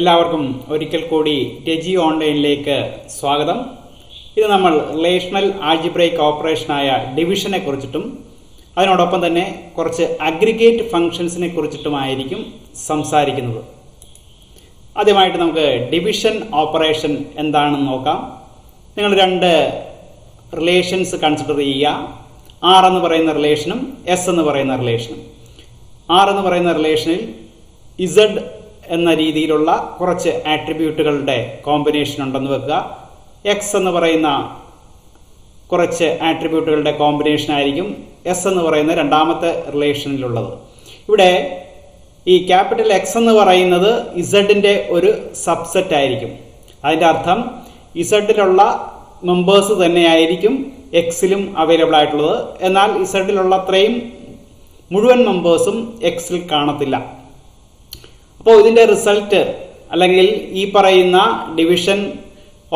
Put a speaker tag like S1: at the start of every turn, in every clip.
S1: എല്ലാവർക്കും ഒരിക്കൽ കൂടി ടെജി ഓൺലൈനിലേക്ക് സ്വാഗതം. ഇത് നമ്മൾ റിലേഷണൽ ആൾജിബ്രൈക് ഓപ്പറേഷനായ ഡിവിഷനെ കുറിച്ചിട്ടും അതിനോടൊപ്പം തന്നെ കുറച്ച് അഗ്രിഗേറ്റ് ഫംഗ്ഷൻസിനെ കുറിച്ചിട്ടുമായിരിക്കും സംസാരിക്കുന്നത്. ആദ്യമായിട്ട് നമുക്ക് ഡിവിഷൻ ഓപ്പറേഷൻ എന്താണെന്ന് നോക്കാം. നിങ്ങൾ രണ്ട് റിലേഷൻസ് കൺസിഡർ ചെയ്യുക. ആർ എന്ന് പറയുന്ന റിലേഷനും എസ് എന്ന് പറയുന്ന റിലേഷനും. ആർ എന്ന് പറയുന്ന റിലേഷനിൽ ഇസഡ് എന്ന രീതിയിലുള്ള കുറച്ച് ആട്രിബ്യൂട്ടുകളുടെ കോമ്പിനേഷൻ ഉണ്ടെന്ന് വെക്കുക. എക്സ് എന്ന് പറയുന്ന കുറച്ച് ആട്രിബ്യൂട്ടുകളുടെ കോമ്പിനേഷൻ ആയിരിക്കും എസ് എന്ന് പറയുന്ന രണ്ടാമത്തെ റിലേഷനിലുള്ളത്. ഇവിടെ ഈ ക്യാപിറ്റൽ എക്സ് എന്ന് പറയുന്നത് ഇസഡിന്റെ ഒരു സബ്സെറ്റ് ആയിരിക്കും. അതിന്റെ അർത്ഥം ഇസഡിലുള്ള മെമ്പേഴ്സ് തന്നെയായിരിക്കും എക്സിലും അവൈലബിൾ ആയിട്ടുള്ളത്. എന്നാൽ ഇസഡിലുള്ള അത്രയും മുഴുവൻ മെമ്പേഴ്സും എക്സിൽ കാണത്തില്ല. അപ്പോൾ ഇതിന്റെ റിസൾട്ട് അല്ലെങ്കിൽ ഈ പറയുന്ന ഡിവിഷൻ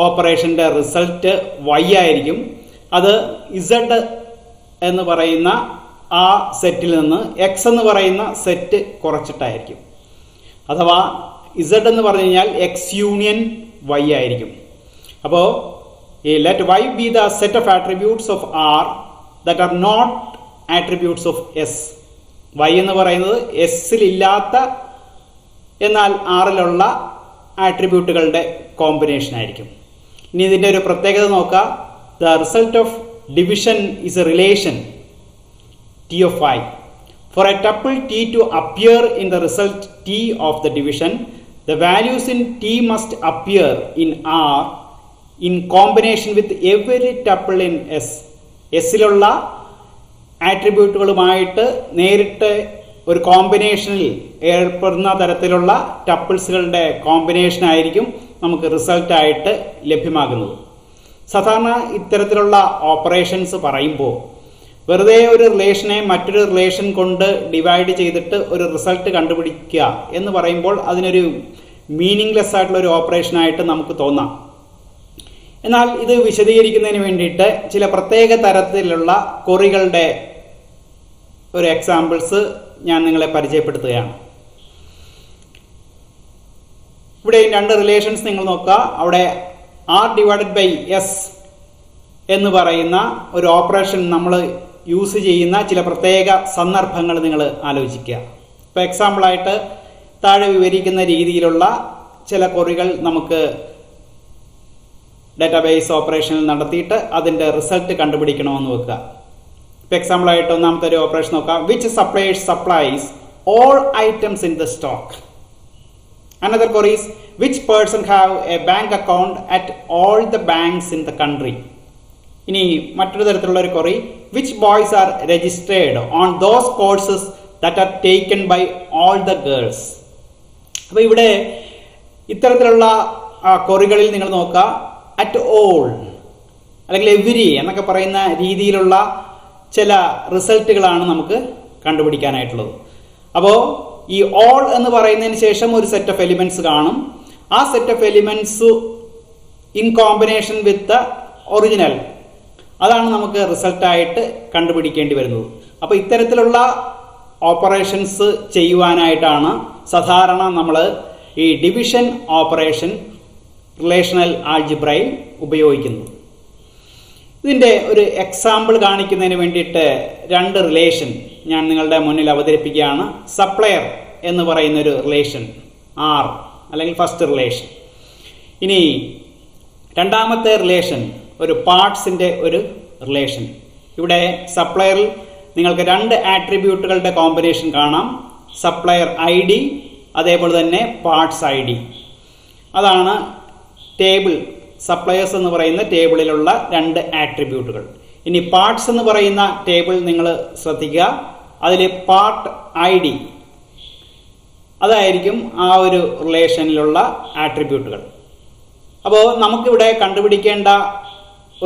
S1: ഓപ്പറേഷന്റെ റിസൾട്ട് y ആയിരിക്കും. അത് ഇസഡ് എന്ന് പറയുന്ന ആ സെറ്റിൽ നിന്ന് എക്സ് എന്ന് പറയുന്ന സെറ്റ് കുറച്ചിട്ടായിരിക്കും. അഥവാ ഇസഡ് എന്ന് പറഞ്ഞു കഴിഞ്ഞാൽ എക്സ് യൂണിയൻ y ആയിരിക്കും. അപ്പോൾ let y be the set of attributes of R that are not attributes of S. y എന്ന് പറയുന്നത് എസിൽ ഇല്ലാത്ത എന്നാൽ ആറിലുള്ള ആട്രിബ്യൂട്ടുകളുടെ കോമ്പിനേഷൻ ആയിരിക്കും. ഇനി ഇതിന്റെ ഒരു പ്രത്യേകത നോക്കാം. The result of division is a relation T of y. For a tuple T to appear in the result T of the division, the values in T must appear in R in combination with every tuple in S. എസിലുള്ള ആട്രിബ്യൂട്ടുകളുമായിട്ട് നേരിട്ട് ഒരു കോമ്പിനേഷനിൽ ഏർപ്പെടുന്ന തരത്തിലുള്ള ടപ്പിൾസുകളുടെ combination ആയിരിക്കും നമുക്ക് result ആയിട്ട് ലഭ്യമാകുന്നത്. സാധാരണ ഇത്തരത്തിലുള്ള ഓപ്പറേഷൻസ് പറയുമ്പോൾ വെറുതെ ഒരു റിലേഷനെ മറ്റൊരു റിലേഷൻ കൊണ്ട് ഡിവൈഡ് ചെയ്തിട്ട് ഒരു റിസൾട്ട് കണ്ടുപിടിക്കുക എന്ന് പറയുമ്പോൾ അതിനൊരു മീനിങ്ലെസ് ആയിട്ടുള്ള ഒരു ഓപ്പറേഷൻ ആയിട്ട് നമുക്ക് തോന്നാം. എന്നാൽ ഇത് വിശദീകരിക്കുന്നതിന് വേണ്ടിയിട്ട് ചില പ്രത്യേക തരത്തിലുള്ള കൊറികളുടെ ഒരു എക്സാമ്പിൾസ് ഞാൻ നിങ്ങളെ പരിചയപ്പെടുത്തുകയാണ്. ഇവിടെ രണ്ട് റിലേഷൻസ് നിങ്ങൾ നോക്കുക. അവിടെ ആർ ഡിവൈഡഡ് ബൈ എസ് എന്ന് പറയുന്ന ഒരു ഓപ്പറേഷൻ നമ്മൾ യൂസ് ചെയ്യുന്ന ചില പ്രത്യേക സന്ദർഭങ്ങൾ നിങ്ങൾ ആലോചിക്കുക. ഇപ്പൊ എക്സാമ്പിൾ ആയിട്ട് താഴെ വിവരിക്കുന്ന രീതിയിലുള്ള ചില കൊറികൾ നമുക്ക് ഡാറ്റാബേസ് ഓപ്പറേഷനിൽ നടത്തിയിട്ട് അതിന്റെ റിസൾട്ട് കണ്ടുപിടിക്കണമെന്ന് വെക്കുക. എക്സാമ്പിൾ ആയിട്ട് ഒന്നാമത്തെ ഒരു ഓപ്പറേഷൻ നോക്കാം. Which suppliers supplies all items in the stock. Another query is which person have a bank account at all the banks in the country. ഇനി മറ്റൊരു തരത്തിലുള്ള ഒരു query, which boys are registered on those courses that are taken by all the girls. അപ്പോൾ ഇവിടെ ഇത്തരത്തിലുള്ള കൊറികളിൽ നിങ്ങൾ നോക്കുക. At all അല്ലെങ്കിൽ എവരി എന്നൊക്കെ പറയുന്ന രീതിയിലുള്ള ചില റിസൾട്ടുകളാണ് നമുക്ക് കണ്ടുപിടിക്കാനായിട്ടുള്ളത്. അപ്പോൾ ഈ ഓൾ എന്ന് പറയുന്നതിന് ശേഷം ഒരു സെറ്റ് ഓഫ് എലിമെന്റ്സ് കാണും. ആ set of elements in combination with original, അതാണ് നമുക്ക് റിസൾട്ടായിട്ട് കണ്ടുപിടിക്കേണ്ടി വരുന്നത്. അപ്പോൾ ഇത്തരത്തിലുള്ള ഓപ്പറേഷൻസ് ചെയ്യുവാനായിട്ടാണ് സാധാരണ നമ്മൾ ഈ ഡിവിഷൻ ഓപ്പറേഷൻ റിലേഷണൽ ആൾജിബ്രയിൽ ഉപയോഗിക്കുന്നത്. ഇതിന്റെ ഒരു എക്സാമ്പിൾ കാണിക്കുന്നതിന് വേണ്ടിയിട്ട് രണ്ട് റിലേഷൻ ഞാൻ നിങ്ങളുടെ മുന്നിൽ അവതരിപ്പിക്കുകയാണ്. സപ്ലയർ എന്ന് പറയുന്ന ഒരു റിലേഷൻ ആർ അല്ലെങ്കിൽ ഫസ്റ്റ് റിലേഷൻ. ഇനി രണ്ടാമത്തെ റിലേഷൻ ഒരു പാർട്സിന്റെ ഒരു റിലേഷൻ. ഇവിടെ സപ്ലയറിൽ നിങ്ങൾക്ക് രണ്ട് ആട്രിബ്യൂട്ടുകളുടെ കോമ്പിനേഷൻ കാണാം. സപ്ലയർ ഐ ഡി അതേപോലെ തന്നെ പാർട്സ് ഐ ഡി. അതാണ് ടേബിൾ സപ്ലയേഴ്സ് എന്ന് പറയുന്ന ടേബിളിലുള്ള രണ്ട് ആട്രിബ്യൂട്ടുകൾ. ഇനി പാർട്സ് എന്ന് പറയുന്ന ടേബിൾ നിങ്ങൾ ശ്രദ്ധിക്കുക. അതിൽ പാർട്ട് ഐ ഡി അതായിരിക്കും ആ ഒരു റിലേഷനിലുള്ള ആട്രിബ്യൂട്ടുകൾ. അപ്പോൾ നമുക്കിവിടെ കണ്ടുപിടിക്കേണ്ട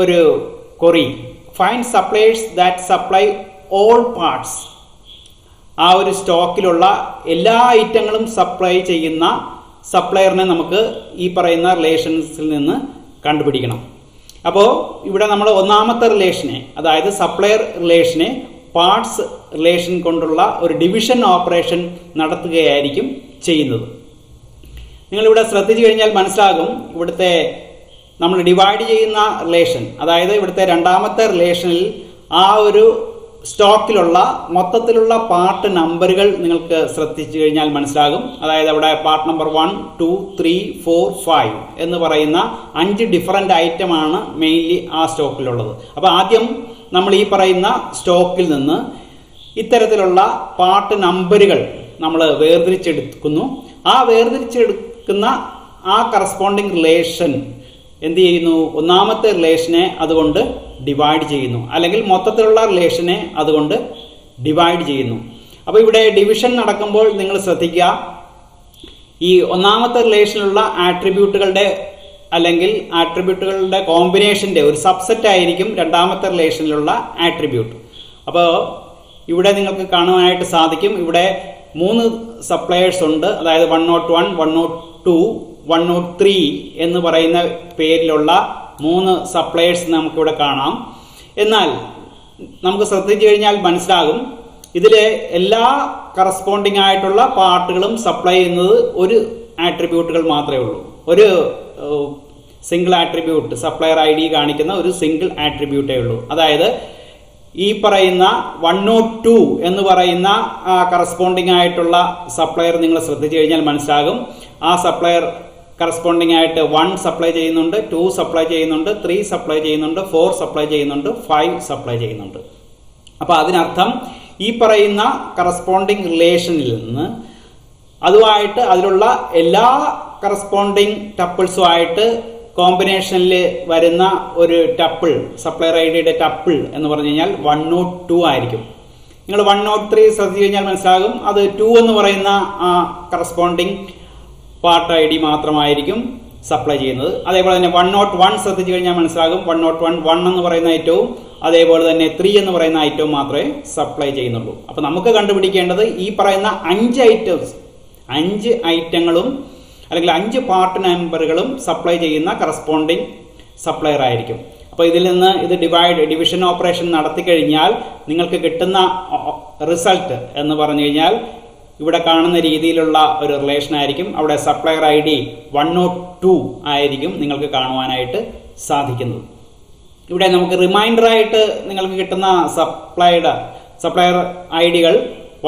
S1: ഒരു query, find suppliers that supply all parts. ആ ഒരു സ്റ്റോക്കിലുള്ള എല്ലാ ഐറ്റങ്ങളും സപ്ലൈ ചെയ്യുന്ന സപ്ലയറിനെ നമുക്ക് ഈ പറയുന്ന റിലേഷൻസിൽ നിന്ന് കണ്ടുപിടിക്കണം. അപ്പോൾ ഇവിടെ നമ്മൾ ഒന്നാമത്തെ റിലേഷനെ, അതായത് സപ്ലയർ റിലേഷനെ പാർട്സ് റിലേഷൻ കൊണ്ടുള്ള ഒരു ഡിവിഷൻ ഓപ്പറേഷൻ നടത്തുകയായിരിക്കും ചെയ്യുന്നത്. നിങ്ങളിവിടെ ശ്രദ്ധിച്ചു കഴിഞ്ഞാൽ മനസ്സിലാകും, ഇവിടുത്തെ നമ്മൾ ഡിവൈഡ് ചെയ്യുന്ന റിലേഷൻ, അതായത് ഇവിടുത്തെ രണ്ടാമത്തെ റിലേഷനിൽ ആ ഒരു സ്റ്റോക്കിലുള്ള മൊത്തത്തിലുള്ള പാർട്ട് നമ്പറുകൾ നിങ്ങൾക്ക് ശ്രദ്ധിച്ചു കഴിഞ്ഞാൽ മനസ്സിലാകും. അതായത് അവിടെ പാർട്ട് നമ്പർ 1, 2, 3, 4, 5 എന്ന് പറയുന്ന 5 ഡിഫറൻറ്റ് ഐറ്റമാണ് മെയിൻലി ആ സ്റ്റോക്കിലുള്ളത്. അപ്പോൾ ആദ്യം നമ്മൾ ഈ പറയുന്ന സ്റ്റോക്കിൽ നിന്ന് ഇത്തരത്തിലുള്ള പാർട്ട് നമ്പറുകൾ നമ്മൾ വേർതിരിച്ചെടുക്കുന്നു. ആ വേർതിരിച്ചെടുക്കുന്ന ആ കറസ്പോണ്ടിങ് റിലേഷൻ എന്ത് ചെയ്യുന്നു? ഒന്നാമത്തെ റിലേഷനെ അതുകൊണ്ട് ഡിവൈഡ് ചെയ്യുന്നു, അല്ലെങ്കിൽ മൊത്തത്തിലുള്ള റിലേഷനെ അതുകൊണ്ട് ഡിവൈഡ് ചെയ്യുന്നു. അപ്പോൾ ഇവിടെ ഡിവിഷൻ നടക്കുമ്പോൾ നിങ്ങൾ ശ്രദ്ധിക്കുക, ഈ ഒന്നാമത്തെ റിലേഷനിലുള്ള ആട്രിബ്യൂട്ടുകളുടെ അല്ലെങ്കിൽ ആട്രിബ്യൂട്ടുകളുടെ കോമ്പിനേഷന്റെ ഒരു സബ്സെറ്റ് ആയിരിക്കും രണ്ടാമത്തെ റിലേഷനിലുള്ള ആട്രിബ്യൂട്ട്. അപ്പോൾ ഇവിടെ നിങ്ങൾക്ക് കാണുവാനായിട്ട് സാധിക്കും, ഇവിടെ 3 സപ്ലയേഴ്സ് ഉണ്ട്. അതായത് 101, 102, 103 എന്ന് പറയുന്ന പേരിലുള്ള 3 സപ്ലയേഴ്സ് നമുക്കിവിടെ കാണാം. എന്നാൽ നമുക്ക് ശ്രദ്ധിച്ചു കഴിഞ്ഞാൽ മനസ്സിലാകും, ഇതിലെ എല്ലാ കറസ്പോണ്ടിങ് ആയിട്ടുള്ള പാർട്ടുകളും സപ്ലൈ ചെയ്യുന്നത് ഒരു ആട്രിബ്യൂട്ടുകൾ മാത്രമേ ഉള്ളൂ. ഒരു single attribute, supplier I D കാണിക്കുന്ന ഒരു സിംഗിൾ ആട്രിബ്യൂട്ടേ ഉള്ളൂ. അതായത് ഈ പറയുന്ന 102 എന്ന് പറയുന്ന കറസ്പോണ്ടിങ് ആയിട്ടുള്ള സപ്ലയർ നിങ്ങൾ ശ്രദ്ധിച്ചു കഴിഞ്ഞാൽ മനസ്സിലാകും, ആ സപ്ലയർ കറസ്പോണ്ടിങ് ആയിട്ട് 1 സപ്ലൈ ചെയ്യുന്നുണ്ട്, 2 സപ്ലൈ ചെയ്യുന്നുണ്ട്, 3 സപ്ലൈ ചെയ്യുന്നുണ്ട്, 4 സപ്ലൈ ചെയ്യുന്നുണ്ട്, 5 സപ്ലൈ ചെയ്യുന്നുണ്ട്. അപ്പോൾ അതിനർത്ഥം ഈ പറയുന്ന കറസ്പോണ്ടിങ് റിലേഷനിൽ നിന്ന് അതുമായിട്ട് അതിലുള്ള എല്ലാ കറസ്പോണ്ടിങ് ടപ്പിൾസുമായിട്ട് കോമ്പിനേഷനിൽ വരുന്ന ഒരു ടപ്പിൾ, സപ്ലയർ ഐ ഡിയുടെ ടപ്പിൾ എന്ന് പറഞ്ഞു കഴിഞ്ഞാൽ 102 ആയിരിക്കും. നിങ്ങൾ 103 ശ്രദ്ധിച്ചു കഴിഞ്ഞാൽ മനസ്സിലാകും, അത് 2 എന്ന് പറയുന്ന ആ കറസ്പോണ്ടിങ് പാർട്ട് ഐ ഡി മാത്രമായിരിക്കും സപ്ലൈ ചെയ്യുന്നത്. അതേപോലെ തന്നെ 101 ശ്രദ്ധിച്ചു കഴിഞ്ഞാൽ മനസ്സിലാകും, 101 1 എന്ന് പറയുന്ന ഐറ്റവും അതേപോലെ തന്നെ 3 എന്ന് പറയുന്ന ഐറ്റവും മാത്രമേ സപ്ലൈ ചെയ്യുന്നുള്ളൂ. അപ്പൊ നമുക്ക് കണ്ടുപിടിക്കേണ്ടത് ഈ പറയുന്ന 5 ഐറ്റങ്ങളും അല്ലെങ്കിൽ 5 പാർട്ട് നമ്പറുകളും സപ്ലൈ ചെയ്യുന്ന കറസ്പോണ്ടിങ് സപ്ലയർ ആയിരിക്കും. അപ്പൊ ഇതിൽ നിന്ന് ഇത് ഡിവിഷൻ ഓപ്പറേഷൻ നടത്തി കഴിഞ്ഞാൽ നിങ്ങൾക്ക് കിട്ടുന്ന റിസൾട്ട് എന്ന് പറഞ്ഞു കഴിഞ്ഞാൽ ഇവിടെ കാണുന്ന രീതിയിലുള്ള ഒരു റിലേഷൻ ആയിരിക്കും. അവിടെ സപ്ലയർ ഐ ഡി 102 ആയിരിക്കും നിങ്ങൾക്ക് കാണുവാനായിട്ട് സാധിക്കുന്നത്. ഇവിടെ നമുക്ക് റിമൈൻഡർ ആയിട്ട് നിങ്ങൾക്ക് കിട്ടുന്ന സപ്ലയർ ഐ ഡികൾ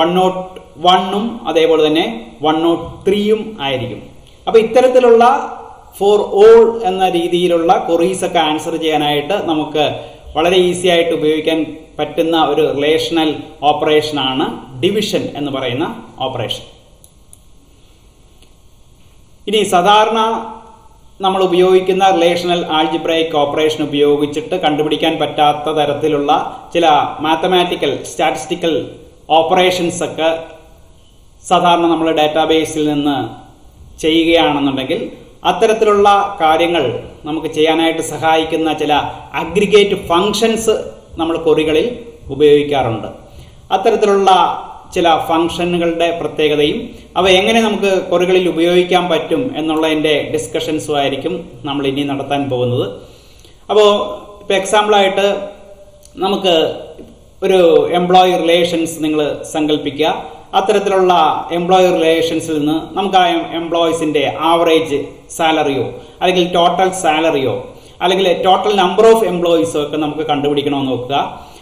S1: 101ഉം അതേപോലെ തന്നെ 103ഉം ആയിരിക്കും. അപ്പൊ ഇത്തരത്തിലുള്ള ഫോർ ഓൾ എന്ന രീതിയിലുള്ള ക്വറീസ് ഒക്കെ ആൻസർ ചെയ്യാനായിട്ട് നമുക്ക് വളരെ ഈസി ആയിട്ട് ഉപയോഗിക്കാൻ പറ്റുന്ന ഒരു റിലേഷണൽ ഓപ്പറേഷൻ ആണ് ഡിവിഷൻ എന്ന് പറയുന്ന ഓപ്പറേഷൻ. ഇനി സാധാരണ നമ്മൾ ഉപയോഗിക്കുന്ന റിലേഷണൽ ആൾജിബ്രൈക് ഓപ്പറേഷൻ ഉപയോഗിച്ചിട്ട് കണ്ടുപിടിക്കാൻ പറ്റാത്ത തരത്തിലുള്ള ചില മാത്തമാറ്റിക്കൽ സ്റ്റാറ്റിസ്റ്റിക്കൽ ഓപ്പറേഷൻസ് ഒക്കെ സാധാരണ നമ്മൾ ഡാറ്റാബേസിൽ നിന്ന് ചെയ്യുകയാണെന്നുണ്ടെങ്കിൽ അത്തരത്തിലുള്ള കാര്യങ്ങൾ നമുക്ക് ചെയ്യാനായിട്ട് സഹായിക്കുന്ന ചില അഗ്രിഗേറ്റ് ഫങ്ഷൻസ് നമ്മൾ ക്വറികളിൽ ഉപയോഗിക്കാറുണ്ട്. അത്തരത്തിലുള്ള ചില ഫങ്ഷനുകളുടെ പ്രത്യേകതയും അവ എങ്ങനെ നമുക്ക് ക്വറികളിൽ ഉപയോഗിക്കാൻ പറ്റും എന്നുള്ളതിൻ്റെ ഡിസ്കഷൻസും ആയിരിക്കും നമ്മൾ ഇനി നടത്താൻ പോകുന്നത്. അപ്പോൾ ഇപ്പോൾ എക്സാമ്പിളായിട്ട് നമുക്ക് ഒരു എംപ്ലോയി റിലേഷൻസ് നിങ്ങൾ സങ്കല്പിക്കുക. അത്തരത്തിലുള്ള എംപ്ലോയി റിലേഷൻസിൽ നിന്ന് നമുക്ക് ആ എംപ്ലോയീസിന്റെ ആവറേജ് സാലറിയോ അല്ലെങ്കിൽ ടോട്ടൽ സാലറിയോ അല്ലെങ്കിൽ ടോട്ടൽ നമ്പർ ഓഫ് എംപ്ലോയീസോ ഒക്കെ നമുക്ക് കണ്ടുപിടിക്കണമെന്ന് നോക്കുക.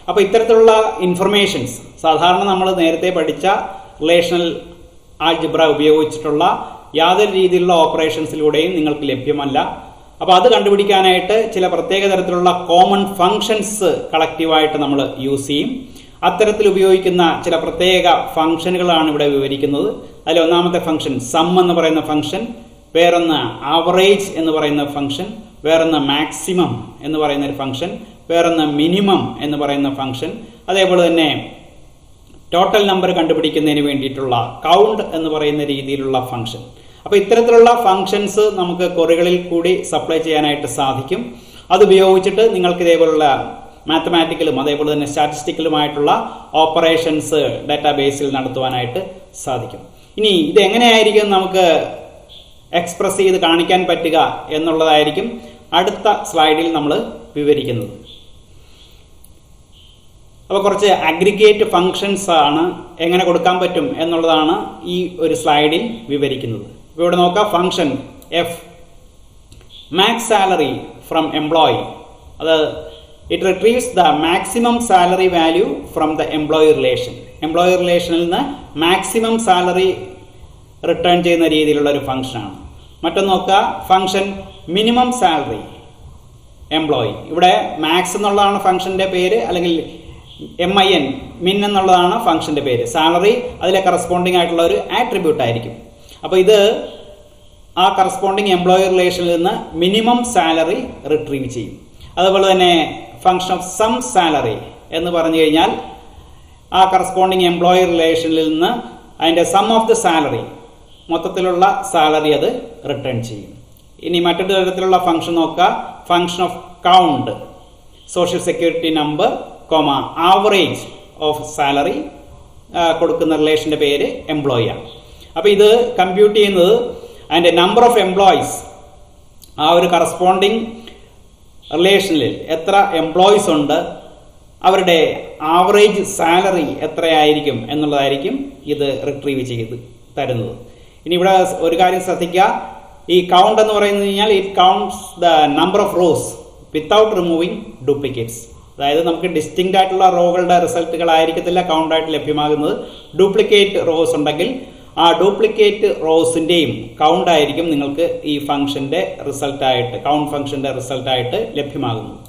S1: അപ്പോൾ ഇത്തരത്തിലുള്ള ഇൻഫർമേഷൻസ് സാധാരണ നമ്മൾ നേരത്തെ പഠിച്ച റിലേഷണൽ ആൾജിബ്ര ഉപയോഗിച്ചിട്ടുള്ള യാതൊരു രീതിയിലുള്ള ഓപ്പറേഷൻസിലൂടെയും നിങ്ങൾക്ക് ലഭ്യമല്ല. അപ്പോൾ അത് കണ്ടുപിടിക്കാനായിട്ട് ചില പ്രത്യേക തരത്തിലുള്ള കോമൺ ഫങ്ഷൻസ് കളക്റ്റീവായിട്ട് നമ്മൾ യൂസ് ചെയ്യും. അത്തരത്തിൽ ഉപയോഗിക്കുന്ന ചില പ്രത്യേക ഫംഗ്ഷനുകളാണ് ഇവിടെ വിവരിക്കുന്നത്. അതിൽ ഒന്നാമത്തെ ഫംഗ്ഷൻ സം എന്ന് പറയുന്ന ഫംഗ്ഷൻ, വേറൊന്ന് ആവറേജ് എന്ന് പറയുന്ന ഫംഗ്ഷൻ, വേറൊന്ന് മാക്സിമം എന്ന് പറയുന്ന ഒരു ഫംഗ്ഷൻ, വേറൊന്ന് മിനിമം എന്ന് പറയുന്ന ഫംഗ്ഷൻ, അതേപോലെ തന്നെ ടോട്ടൽ നമ്പർ കണ്ടുപിടിക്കുന്നതിന് വേണ്ടിയിട്ടുള്ള കൗണ്ട് എന്ന് പറയുന്ന രീതിയിലുള്ള ഫംഗ്ഷൻ. അപ്പോൾ ഇത്തരത്തിലുള്ള ഫംഗ്ഷൻസ് നമുക്ക് ക്വറികളിൽ കൂടി സപ്ലൈ ചെയ്യാനായിട്ട് സാധിക്കും. അതുപയോഗിച്ചിട്ട് നിങ്ങൾക്ക് ഇതേപോലുള്ള മാത്തമാറ്റിക്കലും അതേപോലെ തന്നെ സ്റ്റാറ്റിസ്റ്റിക്കലുമായിട്ടുള്ള ഓപ്പറേഷൻസ് ഡാറ്റാബേസിൽ നടത്തുവാനായിട്ട് സാധിക്കും. ഇനി ഇത് എങ്ങനെയായിരിക്കും നമുക്ക് എക്സ്പ്രസ് ചെയ്ത് കാണിക്കാൻ പറ്റുക എന്നുള്ളതായിരിക്കും അടുത്ത സ്ലൈഡിൽ നമ്മൾ വിവരിക്കുന്നത്. അപ്പോൾ കുറച്ച് അഗ്രിഗേറ്റ് ഫങ്ഷൻസ് ആണ് എങ്ങനെ കൊടുക്കാൻ പറ്റും എന്നുള്ളതാണ് ഈ ഒരു സ്ലൈഡിൽ വിവരിക്കുന്നത്. ഇവിടെ നോക്കാം function F max salary from employee, അത് it retrieves the maximum salary value from the employee relation. Employee റിലേഷനിൽ നിന്ന് മാക്സിമം സാലറി റിട്ടേൺ ചെയ്യുന്ന രീതിയിലുള്ള ഒരു ഫംഗ്ഷനാണ്. മറ്റൊന്ന് നോക്കുക ഫംഗ്ഷൻ മിനിമം സാലറി എംപ്ലോയി. ഇവിടെ മാക്സ് എന്നുള്ളതാണ് ഫംഗ്ഷന്റെ പേര്, അല്ലെങ്കിൽ MIN മിൻ എന്നുള്ളതാണ് ഫംഗ്ഷന്റെ പേര്. സാലറി അതിലെ കറസ്പോണ്ടിങ് ആയിട്ടുള്ള ഒരു ആട്രിബ്യൂട്ട് ആയിരിക്കും. അപ്പോൾ ഇത് ആ കറസ്പോണ്ടിങ് എംപ്ലോയി റിലേഷനിൽ നിന്ന് മിനിമം സാലറി റിട്രീവ് ചെയ്യും. അതുപോലെ തന്നെ ഫംഗ്ഷൻ ഓഫ് സം സാലറി എന്ന് പറഞ്ഞു കഴിഞ്ഞാൽ ആ കറസ്പോണ്ടിങ് എംപ്ലോയി റിലേഷനിൽ നിന്ന് അതിന്റെ സം ഓഫ് ദ സാലറി, മൊത്തത്തിലുള്ള സാലറി അത് റിട്ടേൺ ചെയ്യും. ഇനി മറ്റൊരു തരത്തിലുള്ള ഫംഗ്ഷൻ നോക്കുക function of count social security number average of salary കൊടുക്കുന്ന റിലേഷന്റെ പേര് എംപ്ലോയി ആണ്. അപ്പൊ ഇത് കമ്പ്യൂട്ട് ചെയ്യുന്നത് അതിന്റെ നമ്പർ ഓഫ് എംപ്ലോയീസ്, ആ ഒരു കറസ്പോണ്ടിങ് റിലേഷനിൽ എത്ര എംപ്ലോയീസ് ഉണ്ട്, അവരുടെ ആവറേജ് സാലറി എത്രയായിരിക്കും എന്നുള്ളതായിരിക്കും ഇത് റിട്രീവ് ചെയ്ത് തരുന്നത്. ഇനി ഇവിടെ ഒരു കാര്യം ശ്രദ്ധിക്കുക, ഈ കൗണ്ട് എന്ന് പറയുന്നത് കഴിഞ്ഞാൽ it counts the number of rows without removing duplicates. അതായത് നമുക്ക് ഡിസ്റ്റിങ്ക്റ്റ് ആയിട്ടുള്ള റോകളുടെ റിസൾട്ടുകളായിരിക്കത്തില്ല കൗണ്ട് ആയിട്ട് ലഭ്യമാകുന്നത്. ഡ്യൂപ്ലിക്കേറ്റ് റോസ് ഉണ്ടെങ്കിൽ ആ ഡ്യൂപ്ലിക്കേറ്റ് റോസിന്റെയും കൗണ്ട് ആയിരിക്കും നിങ്ങൾക്ക് ഈ ഫംഗ്ഷന്റെ റിസൾട്ടായിട്ട്, കൗണ്ട് ഫംഗ്ഷന്റെ റിസൾട്ടായിട്ട് ലഭ്യമാകുന്നത്.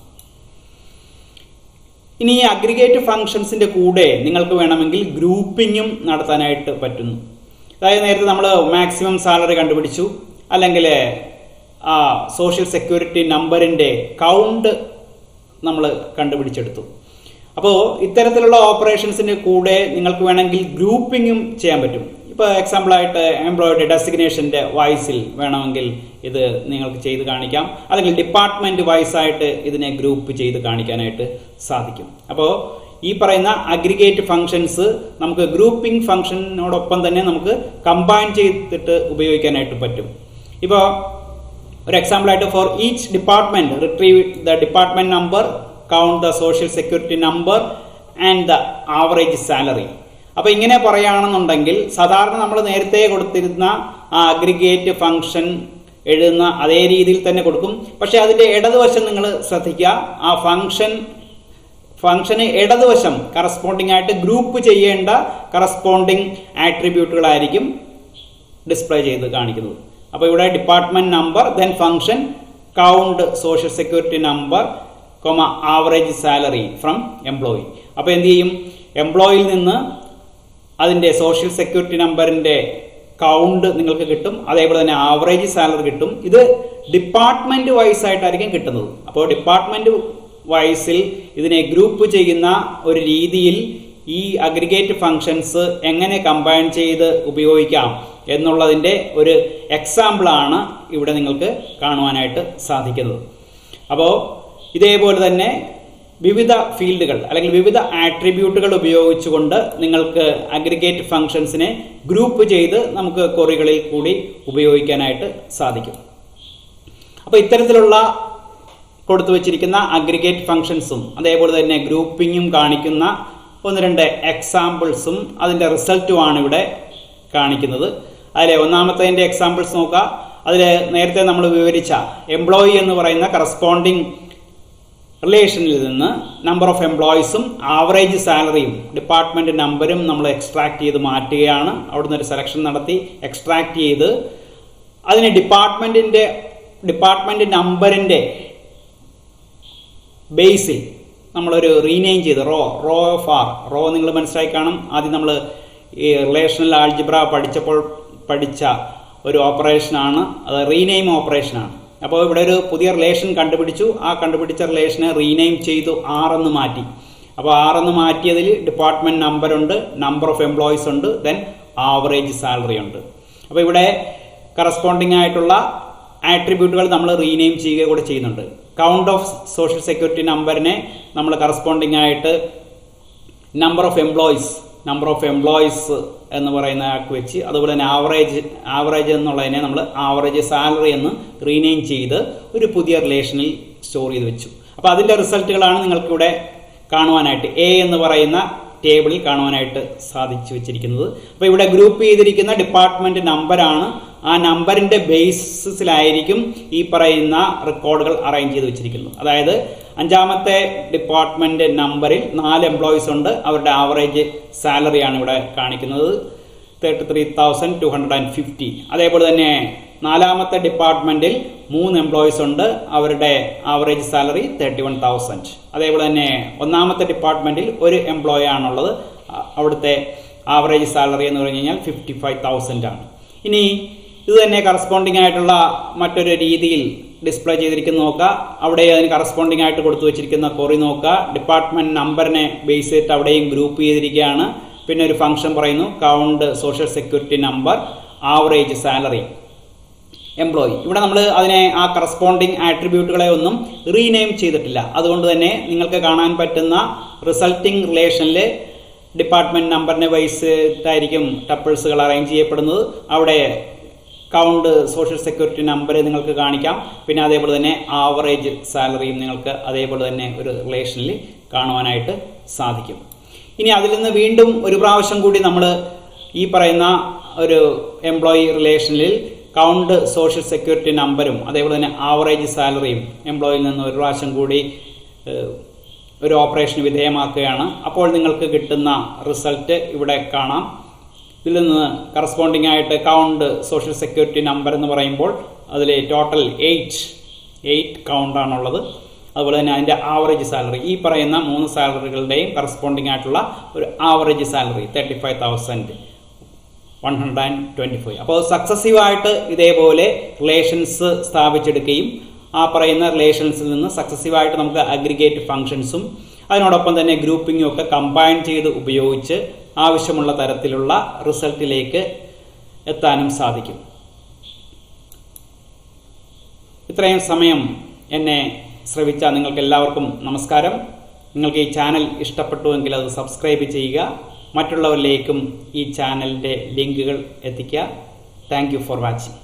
S1: ഇനി ഈ അഗ്രിഗേറ്റ് ഫംഗ്ഷൻസിന്റെ കൂടെ നിങ്ങൾക്ക് വേണമെങ്കിൽ ഗ്രൂപ്പിങ്ങും നടത്താനായിട്ട് പറ്റുന്നു. അതായത് നേരത്തെ നമ്മൾ മാക്സിമം സാലറി കണ്ടുപിടിച്ചു, അല്ലെങ്കിൽ ആ സോഷ്യൽ സെക്യൂരിറ്റി നമ്പറിന്റെ കൗണ്ട് നമ്മൾ കണ്ടുപിടിച്ചെടുത്തു. അപ്പോൾ ഇത്തരത്തിലുള്ള ഓപ്പറേഷൻസിന്റെ കൂടെ നിങ്ങൾക്ക് വേണമെങ്കിൽ ഗ്രൂപ്പിങ്ങും ചെയ്യാൻ പറ്റും. ഇപ്പോൾ എക്സാമ്പിളായിട്ട് എംപ്ലോയിയുടെ ഡെസിഗ്നേഷന്റെ വൈസിൽ വേണമെങ്കിൽ ഇത് നിങ്ങൾക്ക് ചെയ്ത് കാണിക്കാം, അല്ലെങ്കിൽ ഡിപ്പാർട്ട്മെന്റ് വൈസായിട്ട് ഇതിനെ ഗ്രൂപ്പ് ചെയ്ത് കാണിക്കാനായിട്ട് സാധിക്കും. അപ്പോൾ ഈ പറയുന്ന അഗ്രിഗേറ്റ് ഫംഗ്ഷൻസ് നമുക്ക് ഗ്രൂപ്പിംഗ് ഫംഗ്ഷനോടൊപ്പം തന്നെ നമുക്ക് കമ്പൈൻ ചെയ്തിട്ട് ഉപയോഗിക്കാനായിട്ട് പറ്റും. ഇപ്പോൾ ഒരു എക്സാമ്പിളായിട്ട് for each department retrieve the department number, count the social security number and the average salary. അപ്പൊ ഇങ്ങനെ പറയുകയാണെന്നുണ്ടെങ്കിൽ സാധാരണ നമ്മൾ നേരത്തെ കൊടുത്തിരുന്ന ആ അഗ്രിഗേറ്റ് ഫംഗ്ഷൻ എഴുതുന്ന അതേ രീതിയിൽ തന്നെ കൊടുക്കും. പക്ഷെ അതിന്റെ ഇടതുവശം നിങ്ങൾ ശ്രദ്ധിക്കുക, ആ ഫംഗ്ഷന് ഇടതുവശം കറസ്പോണ്ടിങ് ആയിട്ട് ഗ്രൂപ്പ് ചെയ്യേണ്ട കറസ്പോണ്ടിങ് ആട്രിബ്യൂട്ടുകളായിരിക്കും ഡിസ്പ്ലേ ചെയ്ത് കാണിക്കുന്നത്. അപ്പൊ ഇവിടെ department number, then function count social security number, average salary from employee. അപ്പൊ എന്ത് ചെയ്യും, എംപ്ലോയിയിൽ നിന്ന് അതിന്റെ സോഷ്യൽ സെക്യൂരിറ്റി നമ്പറിന്റെ കൗണ്ട് നിങ്ങൾക്ക് കിട്ടും, അതേപോലെ തന്നെ ആവറേജ് സാലറി കിട്ടും. ഇത് ഡിപ്പാർട്ട്മെന്റ് വൈസ് ആയിട്ടായിരിക്കും കിട്ടുന്നത്. അപ്പോൾ ഡിപ്പാർട്ട്മെന്റ് വൈസിൽ ഇതിനെ ഗ്രൂപ്പ് ചെയ്യുന്ന ഒരു രീതിയിൽ ഈ അഗ്രിഗേറ്റ് ഫംഗ്ഷൻസ് എങ്ങനെ കമ്പൈൻ ചെയ്ത് ഉപയോഗിക്കാം എന്നുള്ളതിന്റെ ഒരു എക്സാമ്പിൾ ആണ് ഇവിടെ നിങ്ങൾക്ക് കാണുവാനായിട്ട് സാധിക്കുന്നത്. അപ്പോൾ ഇതേപോലെ തന്നെ വിവിധ ഫീൽഡുകൾ അല്ലെങ്കിൽ വിവിധ ആട്രിബ്യൂട്ടുകൾ ഉപയോഗിച്ചുകൊണ്ട് നിങ്ങൾക്ക് അഗ്രിഗേറ്റ് ഫംഗ്ഷൻസിനെ ഗ്രൂപ്പ് ചെയ്ത് നമുക്ക് ക്വറികളിൽ കൂടി ഉപയോഗിക്കാനായിട്ട് സാധിക്കും. അപ്പോൾ ഇത്തരത്തിലുള്ള കൊടുത്തു വച്ചിരിക്കുന്ന അഗ്രിഗേറ്റ് ഫംഗ്ഷൻസും അതേപോലെ തന്നെ ഗ്രൂപ്പിങ്ങും കാണിക്കുന്ന ഒന്ന് രണ്ട് എക്സാമ്പിൾസും അതിന്റെ റിസൾട്ടുമാണ് ഇവിടെ കാണിക്കുന്നത്. അതിലെ ഒന്നാമത്തെ എക്സാമ്പിൾസ് നോക്കുക. അതിൽ നേരത്തെ നമ്മൾ വിവരിച്ച എംപ്ലോയി എന്ന് പറയുന്ന കറസ്പോണ്ടിങ് റിലേഷനിൽ നിന്ന് നമ്പർ ഓഫ് എംപ്ലോയീസും ആവറേജ് സാലറിയും ഡിപ്പാർട്ട്മെന്റ് നമ്പരും നമ്മൾ എക്സ്ട്രാക്ട് ചെയ്ത് മാറ്റുകയാണ്. അവിടുന്ന് ഒരു സെലക്ഷൻ നടത്തി എക്സ്ട്രാക്ട് ചെയ്ത് അതിന് ഡിപ്പാർട്ട്മെന്റ് നമ്പറിന്റെ ബേസിൽ നമ്മളൊരു റീനെയിം ചെയ്ത് റോ ഓഫ് ആർ, റോ നിങ്ങൾ മനസ്സിലാക്കി കാണും. ആദ്യം നമ്മൾ ഈ റിലേഷണൽ ആൾജിബ്ര പഠിച്ചപ്പോൾ പഠിച്ച ഒരു ഓപ്പറേഷനാണ്, അത് റീനെയിം ഓപ്പറേഷനാണ്. അപ്പോൾ ഇവിടെ ഒരു പുതിയ റിലേഷൻ കണ്ടുപിടിച്ചു, ആ കണ്ടുപിടിച്ച റിലേഷനെ റീനെയിം ചെയ്തു, ആർ എന്ന് മാറ്റി. അപ്പോൾ ആർ എന്ന് മാറ്റിയതിൽ ഡിപ്പാർട്ട്മെന്റ് നമ്പർ ഉണ്ട്, നമ്പർ ഓഫ് എംപ്ലോയീസ് ഉണ്ട്, ദെൻ ആവറേജ് സാലറി ഉണ്ട്. അപ്പോൾ ഇവിടെ കറസ്പോണ്ടിങ് ആയിട്ടുള്ള ആട്രിബ്യൂട്ടുകൾ നമ്മൾ റീനെയിം ചെയ്യുക കൂടെ ചെയ്യുന്നുണ്ട്. കൗണ്ട് ഓഫ് സോഷ്യൽ സെക്യൂരിറ്റി നമ്പറിനെ നമ്മൾ കറസ്പോണ്ടിങ് ആയിട്ട് നമ്പർ ഓഫ് എംപ്ലോയീസ് എന്ന് പറയുന്ന ആക്കി വെച്ച്, അതുപോലെ തന്നെ ആവറേജ് എന്നുള്ളതിനെ നമ്മൾ ആവറേജ് സാലറി എന്ന് റീനെയിം ചെയ്ത് ഒരു പുതിയ റിലേഷനിൽ സ്റ്റോർ ചെയ്ത് വെച്ചു. അപ്പോൾ അതിന്റെ റിസൾട്ടുകളാണ് നിങ്ങൾക്കിവിടെ കാണുവാനായിട്ട് എ എന്ന് പറയുന്ന ടേബിളിൽ കാണുവാനായിട്ട് സാധിച്ചു വെച്ചിരിക്കുന്നത്. അപ്പോൾ ഇവിടെ ഗ്രൂപ്പ് ചെയ്തിരിക്കുന്ന ഡിപ്പാർട്ട്മെന്റ് നമ്പറാണ് ആ നമ്പറിന്റെ ബേസിസിലായിരിക്കും ഈ പറയുന്ന റെക്കോർഡുകൾ അറേഞ്ച് ചെയ്ത് വെച്ചിരിക്കുന്നത്. അതായത് 5ാമത്തെ ഡിപ്പാർട്ട്മെന്റ് നമ്പറിൽ 4 എംപ്ലോയീസ് ഉണ്ട്. അവരുടെ ആവറേജ് സാലറിയാണ് ഇവിടെ കാണിക്കുന്നത്, 33,250. അതേപോലെ തന്നെ 4ാമത്തെ ഡിപ്പാർട്ട്മെന്റിൽ 3 എംപ്ലോയീസ് ഉണ്ട്. അവരുടെ ആവറേജ് സാലറി 31,000. അതേപോലെ തന്നെ 1ാമത്തെ ഡിപ്പാർട്ട്മെന്റിൽ 1 എംപ്ലോയി ആണുള്ളത്. അവിടുത്തെ ആവറേജ് സാലറി എന്ന് പറഞ്ഞു കഴിഞ്ഞാൽ 55,000 ആണ്. ഇനി ഇത് തന്നെ കറസ്പോണ്ടിങ് ആയിട്ടുള്ള മറ്റൊരു രീതിയിൽ ഡിസ്പ്ലേ ചെയ്തിരിക്കുന്ന നോക്കുക. അവിടെ അതിന് കറസ്പോണ്ടിങ് ആയിട്ട് കൊടുത്തു വെച്ചിരിക്കുന്ന കൊറി നോക്കുക. ഡിപ്പാർട്ട്മെന്റ് നമ്പറിനെ ബേസ് ചെയ്തിട്ട് അവിടെയും ഗ്രൂപ്പ് ചെയ്തിരിക്കുകയാണ്. പിന്നെ ഒരു ഫംഗ്ഷൻ പറയുന്നു, count social security number average salary employee. ഇവിടെ നമ്മൾ അതിനെ ആ കറസ്പോണ്ടിങ് ആട്രിബ്യൂട്ടുകളെ ഒന്നും റീനെയിം ചെയ്തിട്ടില്ല. അതുകൊണ്ട് തന്നെ നിങ്ങൾക്ക് കാണാൻ പറ്റുന്ന റിസൾട്ടിംഗ് റിലേഷനിൽ ഡിപ്പാർട്ട്മെന്റ് നമ്പറിനെ ബേസ് ചെയ്തിട്ടായിരിക്കും ടപ്പിൾസുകൾ അറേഞ്ച് ചെയ്യപ്പെടുന്നത്. അവിടെ കൗണ്ട് സോഷ്യൽ സെക്യൂരിറ്റി നമ്പർ നിങ്ങൾക്ക് കാണിക്കാം. പിന്നെ അതേപോലെ തന്നെ ആവറേജ് സാലറിയും നിങ്ങൾക്ക് അതേപോലെ തന്നെ ഒരു റിലേഷനിൽ കാണുവാനായിട്ട് സാധിക്കും. ഇനി അതിൽ നിന്ന് വീണ്ടും ഒരു പ്രാവശ്യം കൂടി നമ്മൾ ഈ പറയുന്ന ഒരു എംപ്ലോയി റിലേഷനിൽ കൗണ്ട് സോഷ്യൽ സെക്യൂരിറ്റി നമ്പറും അതേപോലെ തന്നെ ആവറേജ് സാലറിയും എംപ്ലോയിയിൽ നിന്ന് ഒരു പ്രാവശ്യം കൂടി ഒരു ഓപ്പറേഷന് വിധേയമാക്കുകയാണ്. അപ്പോൾ നിങ്ങൾക്ക് കിട്ടുന്ന റിസൾട്ട് ഇവിടെ കാണാം. ഇതിൽ നിന്ന് കറസ്പോണ്ടിങ് ആയിട്ട് കൗണ്ട് സോഷ്യൽ സെക്യൂരിറ്റി നമ്പർ എന്ന് പറയുമ്പോൾ അതിൽ ടോട്ടൽ 8 കൗണ്ടാണുള്ളത്. അതുപോലെ തന്നെ അതിൻ്റെ ആവറേജ് സാലറി, ഈ പറയുന്ന 3 സാലറികളുടെയും കറസ്പോണ്ടിങ് ആയിട്ടുള്ള ഒരു ആവറേജ് സാലറി 35,125. അപ്പോൾ സക്സസീവായിട്ട് ഇതേപോലെ റിലേഷൻസ് സ്ഥാപിച്ചെടുക്കുകയും ആ പറയുന്ന റിലേഷൻസിൽ നിന്ന് സക്സസീവായിട്ട് നമുക്ക് അഗ്രിഗേറ്റ് ഫംഗ്ഷൻസും അതിനോടൊപ്പം തന്നെ ഗ്രൂപ്പിങ്ങും ഒക്കെ കമ്പൈൻ ചെയ്ത് ഉപയോഗിച്ച് ആവശ്യമുള്ള തരത്തിലുള്ള റിസൾട്ടിലേക്ക് എത്താനും സാധിക്കും. ഇത്രയും സമയം എന്നെ ശ്രവിച്ച നിങ്ങൾക്ക് എല്ലാവർക്കും നമസ്കാരം. നിങ്ങൾക്ക് ഈ ചാനൽ ഇഷ്ടപ്പെട്ടുവെങ്കിൽ അത് സബ്സ്ക്രൈബ് ചെയ്യുക. മറ്റുള്ളവരിലേക്കും ഈ ചാനലിൻ്റെ ലിങ്കുകൾ എത്തിക്കുക. Thank you for watching.